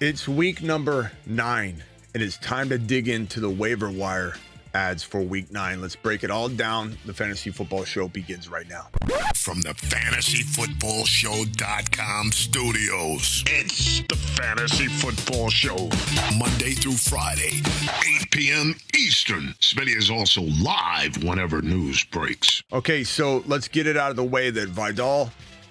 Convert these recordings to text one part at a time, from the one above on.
It's week number 9, and it's time to dig into the waiver wire ads for week 9. Let's break it all down. The Fantasy Football Show begins right now. From the FantasyFootballShow.com studios, it's the Fantasy Football Show. Monday through Friday, 8 p.m. Eastern. Smitty is also live whenever news breaks. Okay, so let's get it out of the way that Vidal,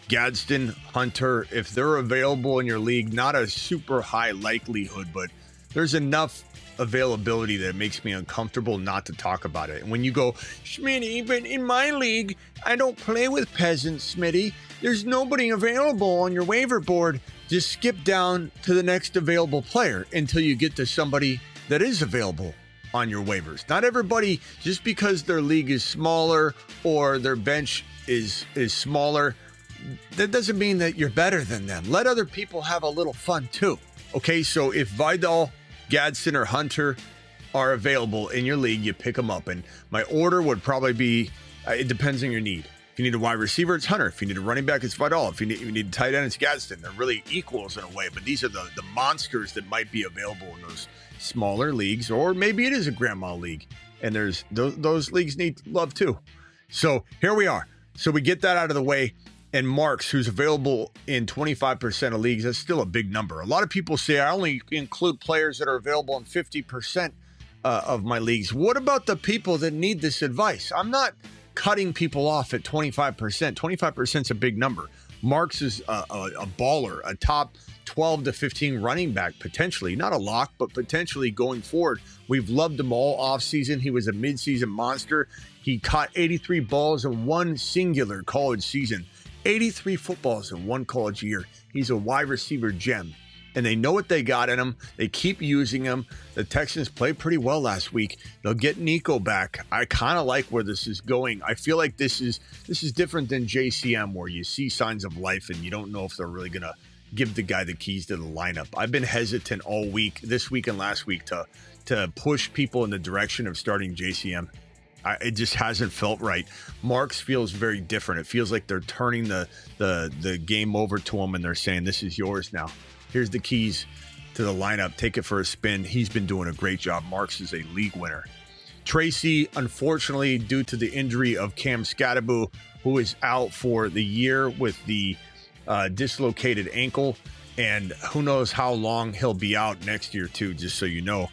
Gadsden, Hunter, if they're available in your league, not a super high likelihood, but there's enough availability that it makes me uncomfortable not to talk about it. And when you go, Smitty, but in my league, I don't play with peasants, Smitty. There's nobody available on your waiver board. Just skip down to the next available player until you get to somebody that is available on your waivers. Not everybody, just because their league is smaller or their bench is smaller, that doesn't mean that you're better than them. Let other people have a little fun too. Okay, so if Vidal, Gadsden, or Hunter are available in your league, you pick them up. And my order would probably be, it depends on your need. If you need a wide receiver, it's Hunter. If you need a running back, it's Vidal. If you need a tight end, it's Gadsden. They're really equals in a way, but these are the monsters that might be available in those smaller leagues, or maybe it is a grandma league. And there's those leagues need love too. So here we are. So we get that out of the way. And Marks, who's available in 25% of leagues, that's still a big number. A lot of people say I only include players that are available in 50% of my leagues. What about the people that need this advice? I'm not cutting people off at 25%. 25% is a big number. Marks is a baller, a top 12 to 15 running back, potentially. Not a lock, but potentially going forward. We've loved him all offseason. He was a midseason monster. He caught 83 balls in one singular college season. 83 footballs in one college year. He's a wide receiver gem, and they know what they got in him. They keep using him. The Texans played pretty well last week. They'll get Nico back. I kind of like where this is going. I feel like this is different than JCM, where you see signs of life and you don't know if they're really going to give the guy the keys to the lineup. I've been hesitant all week, this week and last week, to push people in the direction of starting JCM. It just hasn't felt right. Marks feels very different. It feels like they're turning the game over to him and they're saying, this is yours now. Here's the keys to the lineup. Take it for a spin. He's been doing a great job. Marks is a league winner. Tracy, unfortunately, due to the injury of Cam Scatterbo, who is out for the year with the dislocated ankle, and who knows how long he'll be out next year too, just so you know.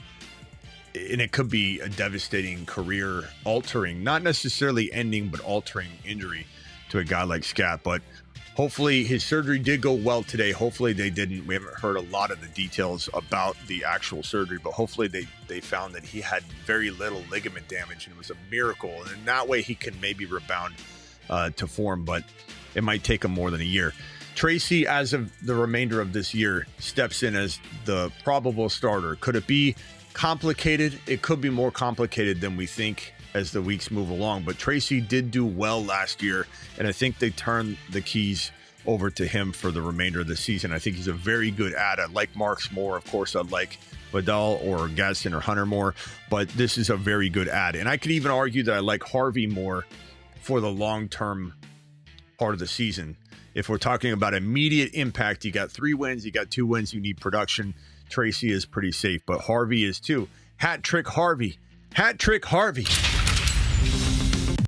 And it could be a devastating career-altering, not necessarily ending, but altering injury to a guy like Scat. But hopefully his surgery did go well today. Hopefully they didn't. We haven't heard a lot of the details about the actual surgery, but hopefully they found that he had very little ligament damage, and it was a miracle. And in that way, he can maybe rebound to form, but it might take him more than a year. Tracy, as of the remainder of this year, steps in as the probable starter. Could it be complicated? It could be more complicated than we think as the weeks move along, but Tracy did do well last year, and I think they turned the keys over to him for the remainder of the season. I think he's a very good ad. I like Marks more. Of course, I like Vidal or Gadsden or Hunter more, but this is a very good ad. And I could even argue that I like Harvey more for the long-term part of the season. If we're talking about immediate impact, you got 3 wins, you got 2 wins, you need production. Tracy is pretty safe, but Harvey is too. Hat trick Harvey. Hat trick Harvey.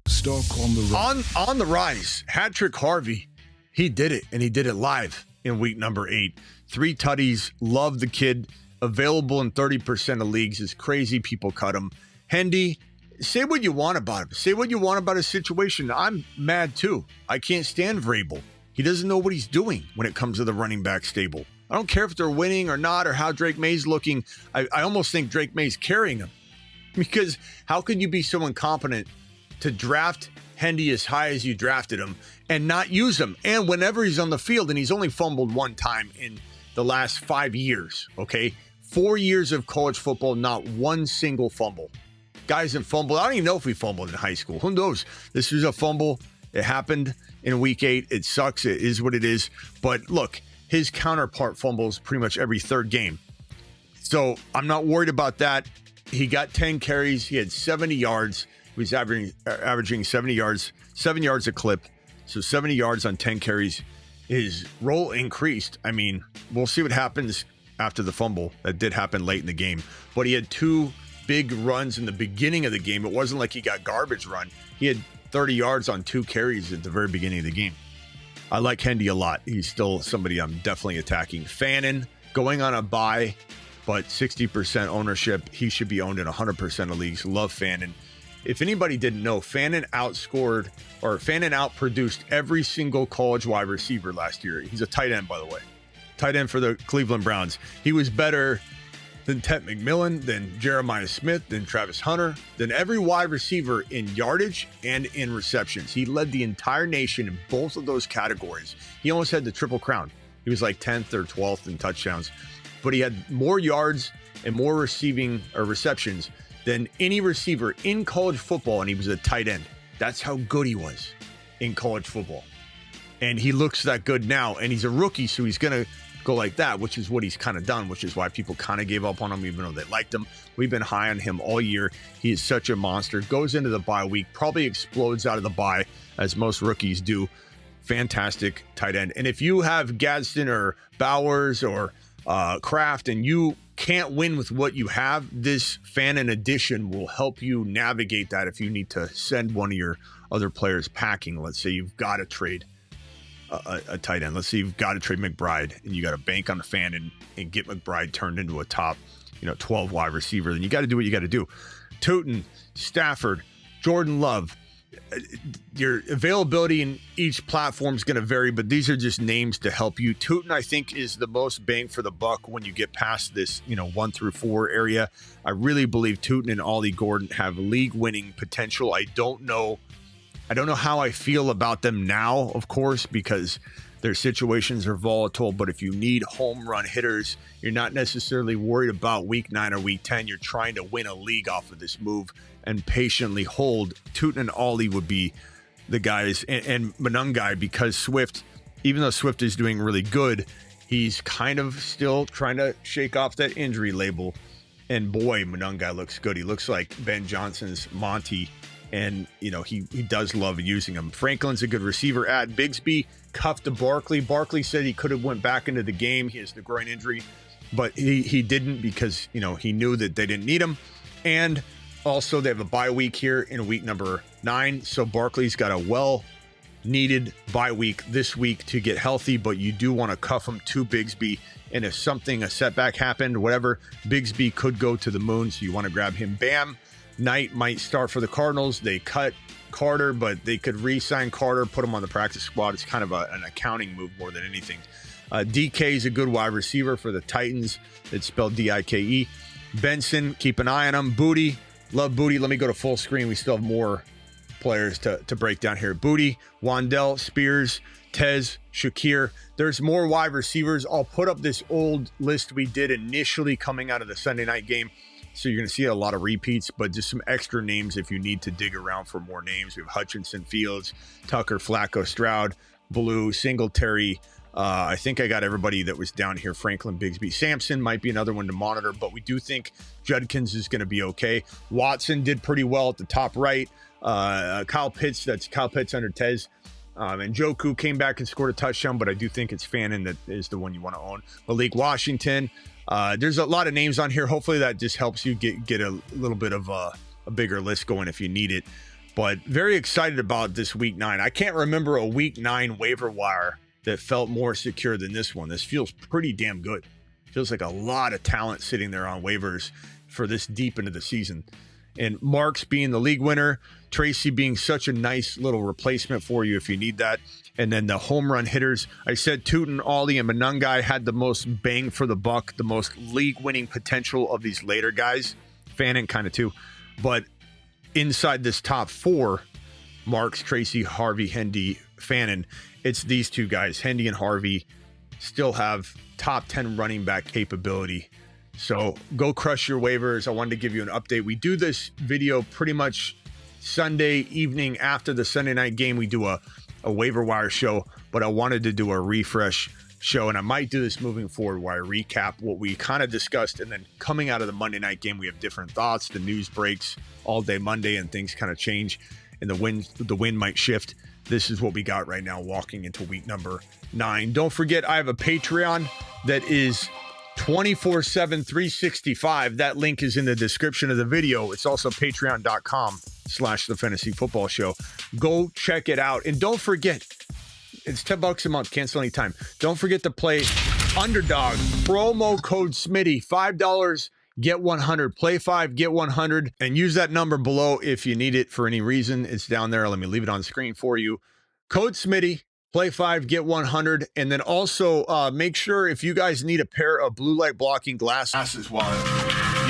Stock on the rise. On the rise. Hat trick Harvey. He did it, and he did it live in week number 8. 3 tutties. Love the kid. Available in 30% of leagues. It's crazy people cut him. Hendy, say what you want about him. Say what you want about his situation. I'm mad too. I can't stand Vrabel. He doesn't know what he's doing when it comes to the running back stable. I don't care if they're winning or not, or how Drake May's looking. I almost think Drake May's carrying him. Because how can you be so incompetent to draft Hendy as high as you drafted him and not use him? And whenever he's on the field, and he's only fumbled 1 time in the last 5 years, okay? 4 years of college football, not 1 single fumble. Guys that fumbled, I don't even know if he fumbled in high school. Who knows? This was a fumble. It happened in week 8. It sucks. It is what it is. But look, his counterpart fumbles pretty much every 3rd game. So I'm not worried about that. He got 10 carries. He had 70 yards. He was averaging 70 yards, 7 yards a clip. So 70 yards on 10 carries. His role increased. I mean, we'll see what happens after the fumble. That did happen late in the game. But he had 2 big runs in the beginning of the game. It wasn't like he got garbage run. He had 30 yards on 2 carries at the very beginning of the game. I like Hendy a lot. He's still somebody I'm definitely attacking. Fannin going on a bye, but 60% ownership. He should be owned in 100% of leagues. Love Fannin. If anybody didn't know, Fannin outproduced every single college wide receiver last year. He's a tight end, by the way. Tight end for the Cleveland Browns. He was better than Ted McMillan, than Jeremiah Smith, than Travis Hunter, than every wide receiver in yardage and in receptions. He led the entire nation in both of those categories. He almost had the triple crown. He was like 10th or 12th in touchdowns, but he had more yards and more receptions than any receiver in college football, and he was a tight end. That's how good he was in college football. And he looks that good now, and he's a rookie, so he's going to go like that, which is what he's kind of done, which is why people kind of gave up on him, even though they liked him. We've been high on him all year. He is such a monster. Goes into the bye week, probably explodes out of the bye, as most rookies do. Fantastic tight end. And if you have Gadsden or Bowers or Kraft and you can't win with what you have, this Fannin addition will help you navigate that if you need to send one of your other players packing. Let's say you've got to trade a tight end. Let's say you've got to trade McBride and you got to bank on the Fannin and get McBride turned into a top 12 wide receiver. Then you got to do what you got to do. Tootin, Stafford, Jordan Love. Your availability in each platform is going to vary, but these are just names to help you. Tootin, I think, is the most bang for the buck when you get past this 1 through 4 area. I really believe Tootin and Ollie Gordon have league-winning potential. I don't know how I feel about them now, of course, because their situations are volatile. But if you need home run hitters, you're not necessarily worried about week 9 or week 10. You're trying to win a league off of this move and patiently hold. Tootin and Ollie would be the guys, and Monangai, because Swift, even though Swift is doing really good, he's kind of still trying to shake off that injury label. And boy, Monangai looks good. He looks like Ben Johnson's Monty. And, he does love using him. Franklin's a good receiver. Bigsby cuffed to Barkley. Barkley said he could have went back into the game. He has the groin injury, but he didn't because, he knew that they didn't need him. And also they have a bye week here in week number 9. So Barkley's got a well-needed bye week this week to get healthy, but you do want to cuff him to Bigsby. And if a setback happened, whatever, Bigsby could go to the moon. So you want to grab him. Bam. Knight might start for the Cardinals. They cut Carter, but they could re-sign Carter, put him on the practice squad. It's kind of an accounting move more than anything. DK is a good wide receiver for the Titans. It's spelled D-I-K-E. Benson, keep an eye on him. Booty, love Booty. Let me go to full screen. We still have more players to break down here. Booty, Wandell, Spears, Tez, Shakir. There's more wide receivers. I'll put up this old list we did initially coming out of the Sunday night game. So you're going to see a lot of repeats, but just some extra names if you need to dig around for more names. We have Hutchinson, Fields, Tucker, Flacco, Stroud, Blue, Singletary. I think I got everybody that was down here. Franklin, Bigsby, Sampson might be another one to monitor, but we do think Judkins is going to be okay. Watson did pretty well at the top right. Kyle Pitts, that's Kyle Pitts under Tez. And Njoku came back and scored a touchdown, but I do think it's Fannin that is the one you want to own. Malik Washington. There's a lot of names on here. Hopefully that just helps you get a little bit of a bigger list going if you need it. But very excited about this week 9. I can't remember a week 9 waiver wire that felt more secure than this one. This feels pretty damn good. Feels like a lot of talent sitting there on waivers for this deep into the season. And Marks being the league winner, Tracy being such a nice little replacement for you if you need that. And then the home run hitters, I said Tootin, Ollie, and Monangai had the most bang for the buck, the most league-winning potential of these later guys. Fannin kind of too. But inside this top 4, Marks, Tracy, Harvey, Hendy, Fannin, it's these 2 guys. Hendy and Harvey still have top 10 running back capability. So go crush your waivers. I wanted to give you an update. We do this video pretty much Sunday evening after the Sunday night game. We do a waiver wire show, but I wanted to do a refresh show, and I might do this moving forward where I recap what we kind of discussed, and then coming out of the Monday night game, we have different thoughts. The news breaks all day Monday, and things kind of change, and the wind might shift. This is what we got right now walking into week number 9. Don't forget, I have a Patreon that is 24/7, 365. That link is in the description of the video. It's also patreon.com/the fantasy football show. Go check it out. And don't forget, it's $10 a month. Cancel anytime. Don't forget to play Underdog. Promo code Smitty. $5. Get 100. Play 5, get 100. And use that number below if you need it for any reason. It's down there. Let me leave it on screen for you. Code Smitty. Play 5, get 100. And then also make sure if you guys need a pair of blue light blocking glasses while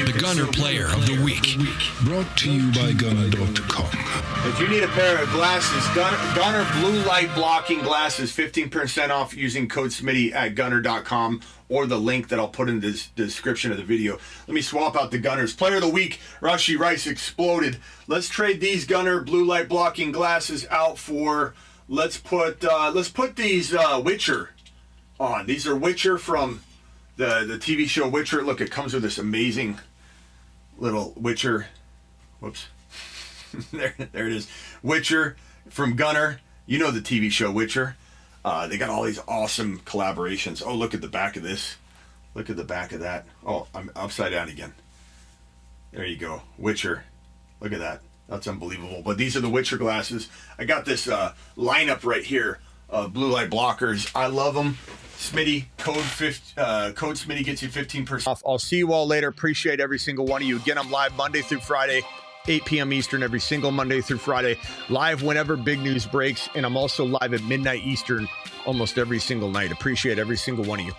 the Gunner Player of the Week. Brought to you by Gunner.com. If you need a pair of glasses, Gunner blue light blocking glasses, 15% off using code Smitty at Gunner.com or the link that I'll put in the description of the video. Let me swap out the Gunners. Player of the Week, Rashee Rice exploded. Let's trade these Gunner blue light blocking glasses out for... Let's put these Witcher on. These are Witcher from the TV show Witcher. Look, it comes with this amazing little Witcher. Whoops. there it is. Witcher from Gunner. You know the TV show Witcher. They got all these awesome collaborations. Oh, look at the back of this. Look at the back of that. Oh, I'm upside down again. There you go. Witcher. Look at that. That's unbelievable. But these are the Witcher glasses. I got this lineup right here of blue light blockers. I love them. Smitty, code Smitty gets you 15% off. I'll see you all later. Appreciate every single one of you. Again, I'm live Monday through Friday, 8 p.m. Eastern, every single Monday through Friday. Live whenever big news breaks. And I'm also live at midnight Eastern almost every single night. Appreciate every single one of you.